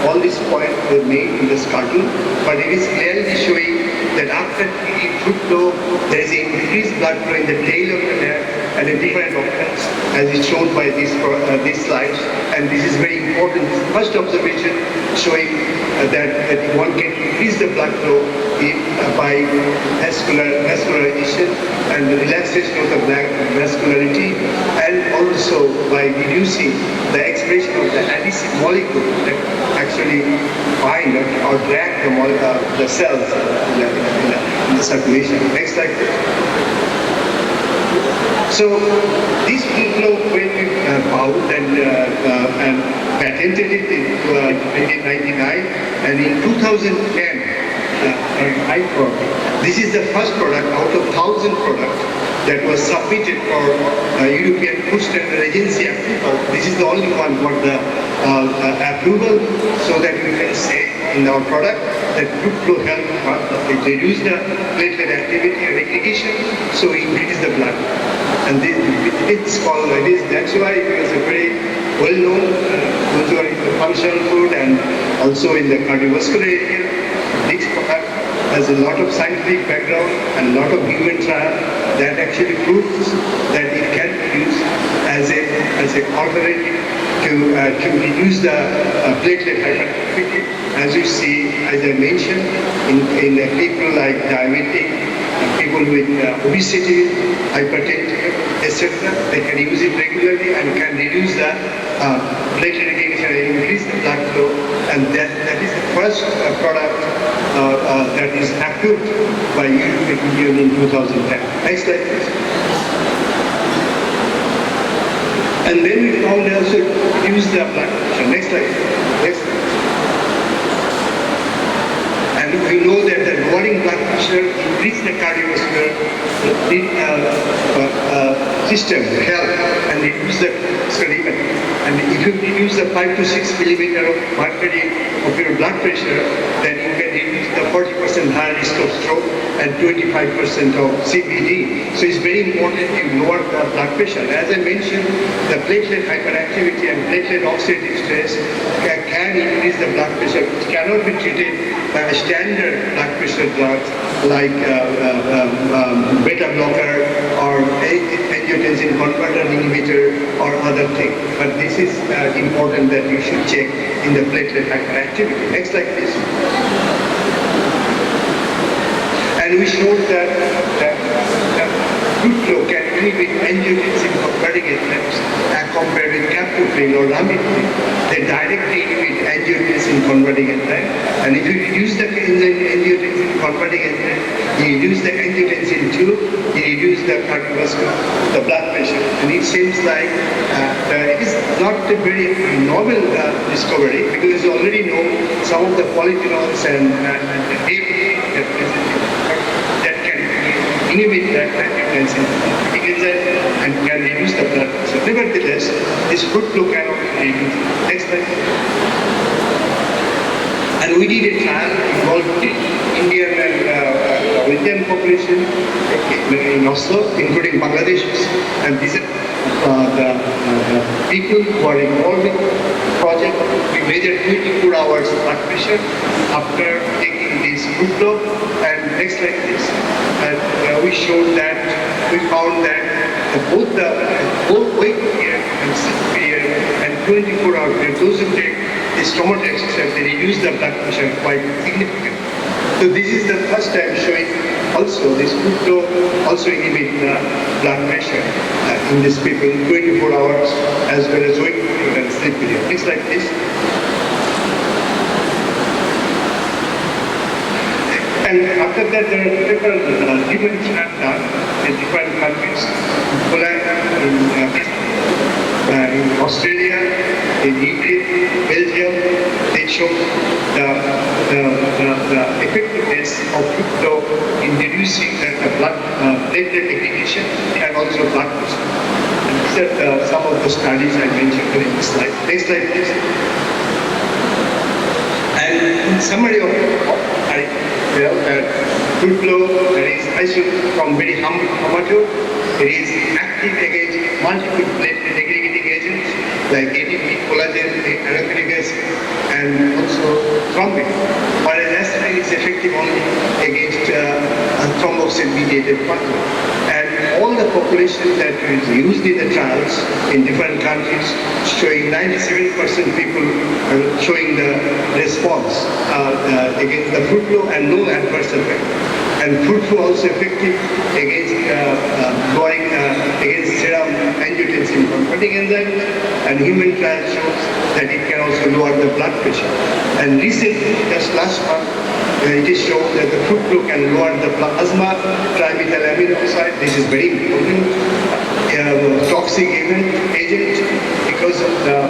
all these points were made in this cartoon, but it is clearly showing that after eating fruit flow, there is an increased blood flow in the tail of the hair and a different occurrence, as is shown by these slides. And this is very important. First observation showing that one can increase the blood flow by vascularization and the relaxation of the vascularity, and also by reducing the expression of the adhesive molecule that actually bind or drag the cells in the circulation. Next slide, please. So this flow when we found and patented it in 1999, and in 2010, this is the first product out of 1,000 products that was submitted for European Food Standard Agency approval. This is the only one for the approval, so that we can say in our product that fruit flow help it reduce the platelet activity and aggregation, so we increase the blood. And it's called like this. That's why it was a very well-known, those who are in the functional food and also in the cardiovascular area. This product has a lot of scientific background and a lot of human trial that actually proves that it can be used as an alternative to reduce the platelet hyperactivity. As you see, as I mentioned, in people like diabetic, people with obesity, hypertension, etc., they can use it regularly and can reduce the platelet aggregation and increase the blood flow. And that is the first product that is approved by European Union in 2010. Next slide, please. And then we found also reduce the blood pressure. Next slide. Next. And we know that the lowering blood pressure increases the cardiovascular system, health, and reduce the limit. And if you reduce the 5 to 6 millimeter of mercury of your blood pressure, then you can reduce the 40% higher risk of stroke and 25% of CVD. So it's very important to lower the blood pressure. As I mentioned, the platelet hyperactivity and platelet oxidative stress can increase the blood pressure. It cannot be treated by a standard blood pressure drugs like beta blocker or angiotensin converter inhibitor or other thing. But this is important that you should check in the platelet hyperactivity. Next slide, please. And we showed that fruit flow can inhibit angiotensin converting enzymes compared with captopril or lamivudine. They directly inhibit angiotensin converting enzyme. And if you reduce the angiotensin converting enzyme, you reduce the angiotensin 2, you reduce the cardiovascular, the blood pressure. And it seems like it is not a very novel discovery, because you already know some of the polyphenols and that can inhibit that angiotensin and can reduce the blood pressure. Nevertheless, this fruit flow cannot be reduced. Next slide. And we did a trial involving Indian and Indian population in Oslo, including Bangladeshis, and these are the people who are involved in the project. We measured 24 hours blood pressure after taking this fruit flow. And next slide, please. And we showed that we found that both the wake period and sleep period and 24 hours period, those who take this tomato exercise, they reduce the blood pressure quite significantly. So this is the first time showing also this fruit flow also inhibit the blood pressure in these people 24 hours as well as wake period and sleep period. Next slide, please. And after that, there are different human trials done in different countries. In Australia, in UK, Belgium, they show the effectiveness of fruit flow in reducing the blood platelet aggregation and also blood pressure. And these are some of the studies I mentioned in this slide. Next slide, please. And in summary of fruit flow, there is isolate from very humble tomato. There is active against multiple platelet aggregating agents like ATP, collagen, anabolic acid, and also thrombin, whereas aspirin is effective only against thromboxane-mediated pathway. And all the population that is used in the trials in different countries, showing 97% people showing the response against the fruit flow and no adverse effect. And fruit flow also effective against going against serum angiotensin converting enzyme, and human trial shows that it can also lower the blood pressure. And recently, just last month, it is shown that the fruit flow can lower the plasma trimethylamine oxide. This is very important toxic agent because of the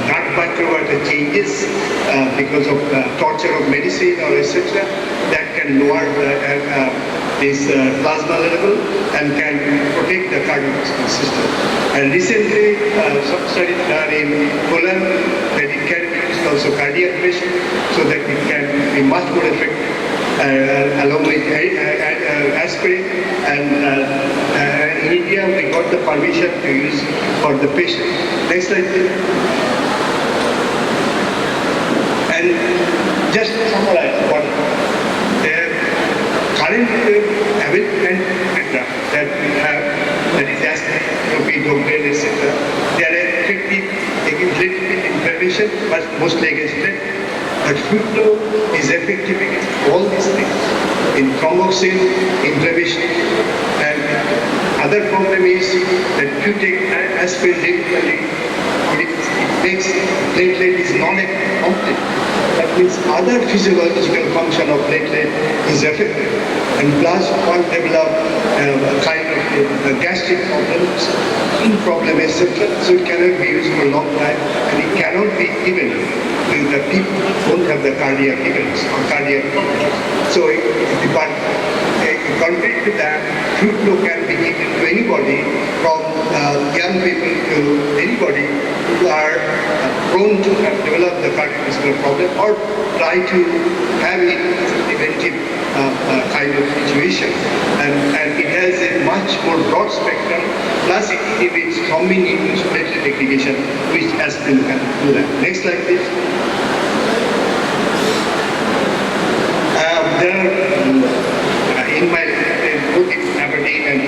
gut microbiota changes, because of torture of medicine or etc. That can lower this plasma level and can protect the cardiovascular system. And recently, some studies done in Poland that it can be used also cardiac patient so that it can be much more effective along with aspirin. And in India, we got the permission to use for the patient. Next slide, please. And just to summarize what current available drug that we have, that is aspirin, dopamine, etc. They are effective against little bit inflammation, but mostly against it. But fruit flow is effective against all these things in thromboxane, inflammation, and other problem is that if you take aspirin regularly, it makes platelet is non-complete. That means other physiological function of platelet is affected. And plus one develop kind of gastric problems, skin problem, etc. So it cannot be used for a long time, and it cannot be given to the people who don't have the cardiac events or cardiac problems. So contrary to that, fruit flow can be given to anybody, from young people to anybody who are prone to have developed the cardiovascular problem or try to have it preventive kind of situation. And it has a much more broad spectrum, plus it inhibits thrombin-induced platelet aggregation, which aspirin can do that. Next slide, please. There are, in my book in Aberdeen, and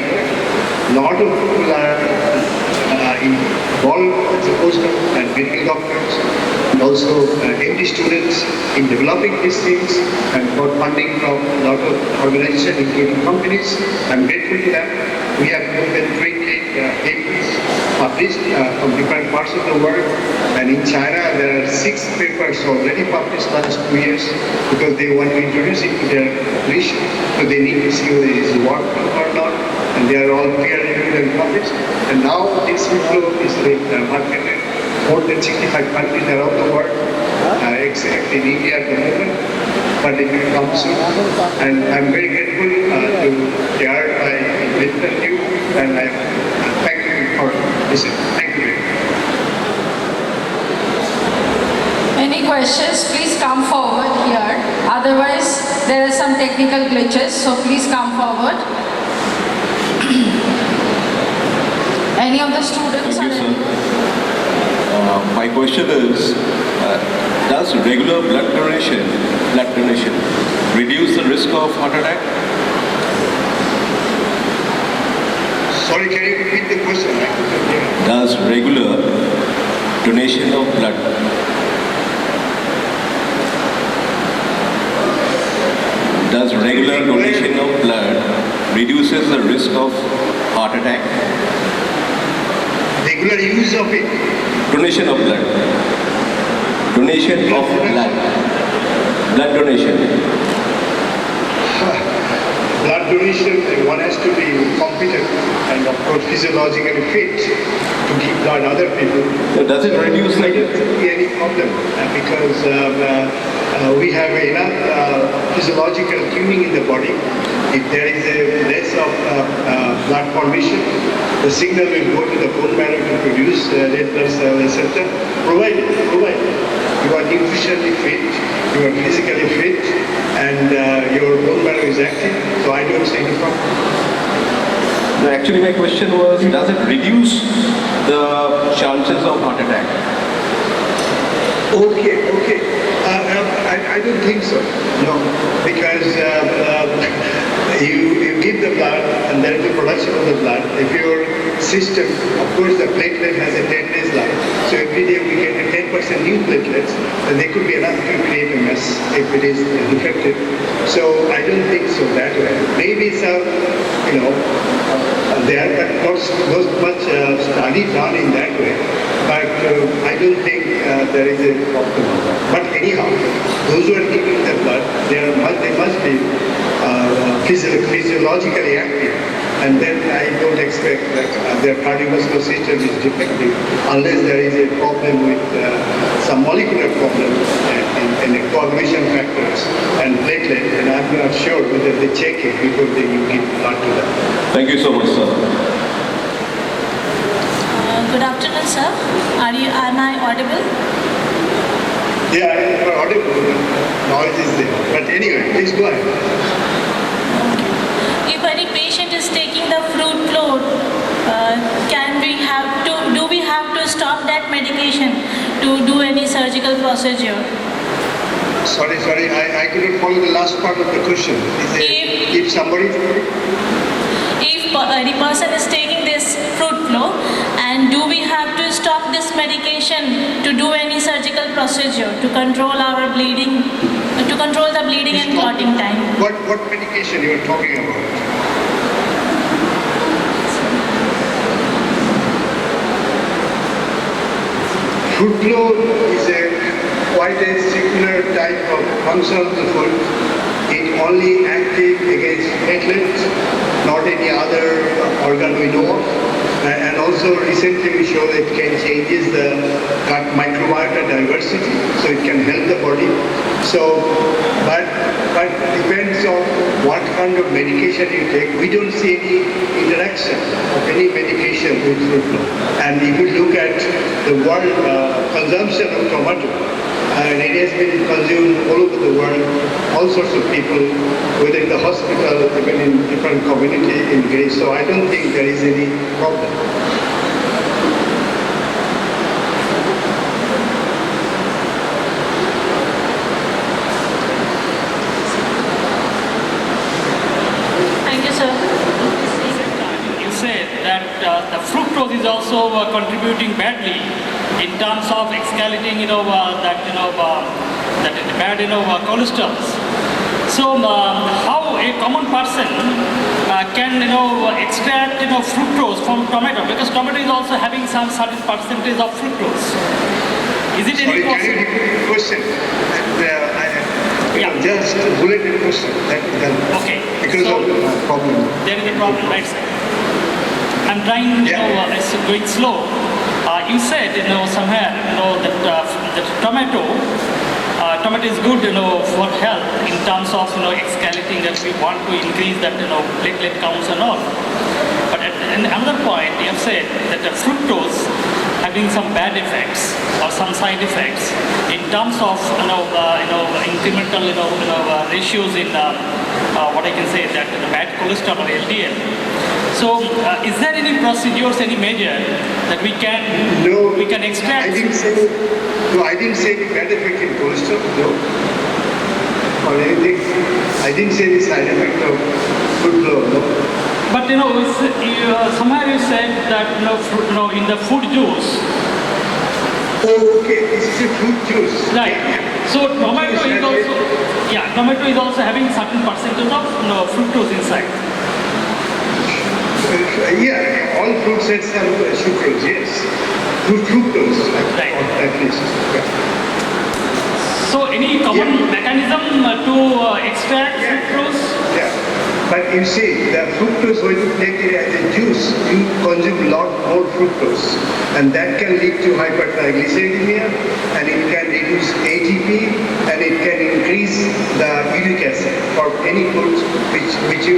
a lot of people are involved as a postdoc and medical doctors, and also MD students in developing these things, and got funding from a lot of organizations, including companies. I'm grateful to them. We have more than 20 papers published from different parts of the world, and in China there are 6 papers already published last 2 years because they want to introduce it to their population, so they need to see whether it is working or not, and they are all peer-reviewed and published. And now this flow is being marketed more than 65 countries around the world, except in India at the moment, but it will come soon. And I'm very grateful to share my medical view, and I thank you for listening. Thank you very much. Any questions, please come forward here. Otherwise, there are some technical glitches, so please come forward. Any of the students? Thank you, sir. My question is, does regular blood donation reduce the risk of heart attack? Sorry, can you repeat the question? Does regular donation of blood reduces the risk of heart attack? Regular use of it. Donation of blood. Donation of blood. Blood donation. Blood donation, one has to be competent and of course physiologically fit to give blood other people. So does it reduce I the... don't see any problem because we have enough physiological tuning in the body. If there is a less of blood formation, the signal will go to the bone marrow to produce red blood cells, etc. Provided you are nutritionally fit, you are physically fit, and your bone marrow is active, so I don't see any problem. No, actually my question was, does it reduce the chances of heart attack? Okay. don't think so. No, because you give the blood and there is a production of the blood. If your system, of course, the platelet has a 10 days life. So every day we get a 10% new platelets, and they could be enough to create a mess if it is defective. So I don't think so that way. Maybe some, there are not much study done in that way. But I don't think there is a problem. But anyhow, those who are giving the blood, they must be physiologically active. And then I don't expect that their cardiovascular system is defective unless there is a problem with some molecular problem in the coagulation factors and platelet. And I'm not sure whether they check it before they give blood to them. Thank you so much, sir. Good afternoon, sir. Am I audible? Yeah, you're audible. Noise is there. But anyway, please go ahead. If any patient is taking the fruit float, do we have to stop that medication to do any surgical procedure? Sorry, I couldn't follow the last part of the question. If somebody... If any person is taking this fruit float, and do we have to stop this medication to do any surgical procedure to control our bleeding, to control the bleeding and clotting time? What medication you are talking about? Fruit float is quite a circular type of function of the food. It only active against platelets, not any other organ we know of. And also recently we show that it can changes the gut microbiota diversity, so it can help the body. So, but depends on what kind of medication you take. We don't see any interaction of any medication with fruit float. And if you look at the world consumption of tomato, and it has been consumed all over the world, all sorts of people, whether in the hospital, even in different community in Greece. So I don't think there is any problem. Thank you, sir. You said that the fructose is also contributing badly in terms of escalating, that bad, cholesterol. So how a common person can, extract, fructose from tomato, because tomato is also having some certain percentage of fructose. Is it any Sorry, can you possible? repeat the question? Just bullet the question. Okay. Because So- of the problem. There is a problem, right, sir? I'm trying, it's going slow. You said, somewhere, that tomato is good, for health in terms of, escalating that we want to increase that, platelet counts and all. But at another point, you have said that the fructose having some bad effects or some side effects in terms of, incremental, ratios in what I can say that the bad cholesterol or LDL. So, is there any procedures, any measure that we can extract? I didn't say the bad effect in cholesterol, no. Or anything. I didn't say the side effect of food flow, no. But somewhere you said that in the fruit juice. Oh, okay. This is a fruit juice. Right. So tomato is also having certain percentage of fructose inside. All fruits have some sucrose, yes. Fructose, Right. at least. Yeah. So any common mechanism to extract fructose? Yeah. But you see, the fructose, when you take it as a juice, you consume a lot more fructose. And that can lead to hypertriglyceridemia, and it can reduce ATP, and it can increase the uric acid for any foods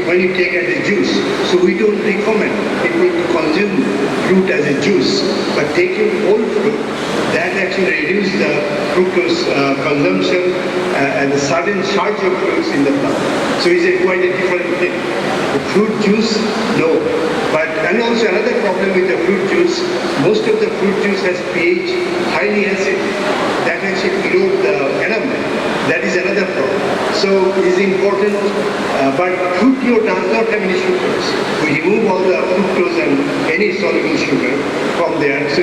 when you take as a juice. So we don't recommend people to consume fruit as a juice, but taking whole fruit, that actually reduces the fructose consumption and the sudden surge of fruits in the blood. So it's quite a different thing. The fruit juice, no. And also another problem with the fruit juice, most of the fruit juice has pH highly acidic. That actually erodes the enamel. That is is another problem. So it is important, but fruit flow does not have any sugars. We remove all the fructose and any soluble sugar from there, so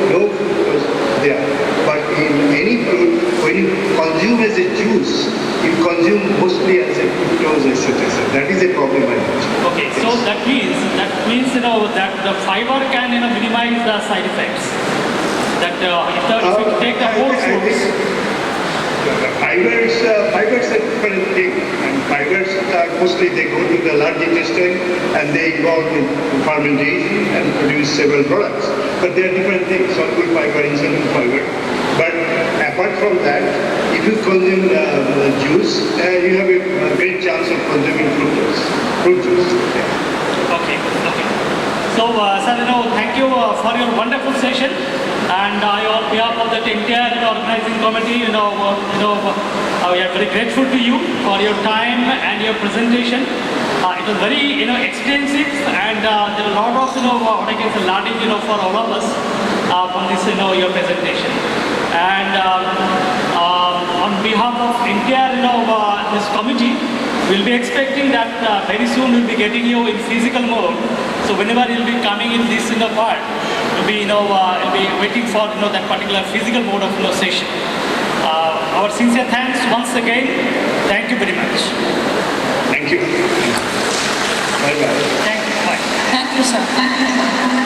no fructose there. But in any fruit, when you consume as a juice, you consume mostly as a fructose, etc. That is a problem I mentioned. Okay, so that means that the fiber can minimize the side effects. That if you take the whole fruits. Fibers are different thing, and fibers are mostly they go to the large intestine and they involve in fermentation and produce several products. But they are different things, soluble fiber, insoluble fiber. But apart from that, if you consume juice, you have a great chance of consuming fruit juice. Okay. So, sir, thank you for your wonderful session. And on behalf of the entire organizing committee, we are very grateful to you for your time and your presentation. It was very, extensive, and there are a lot of, what I can say, learning, for all of us from this, your presentation. And on behalf of entire, this committee, we'll be expecting that very soon we'll be getting you in physical mode. So whenever you'll be coming in this part, you'll be waiting for that particular physical mode of session. Our sincere thanks once again. Thank you very much. Thank you. Bye bye. Thank you. Bye. Thank you, sir.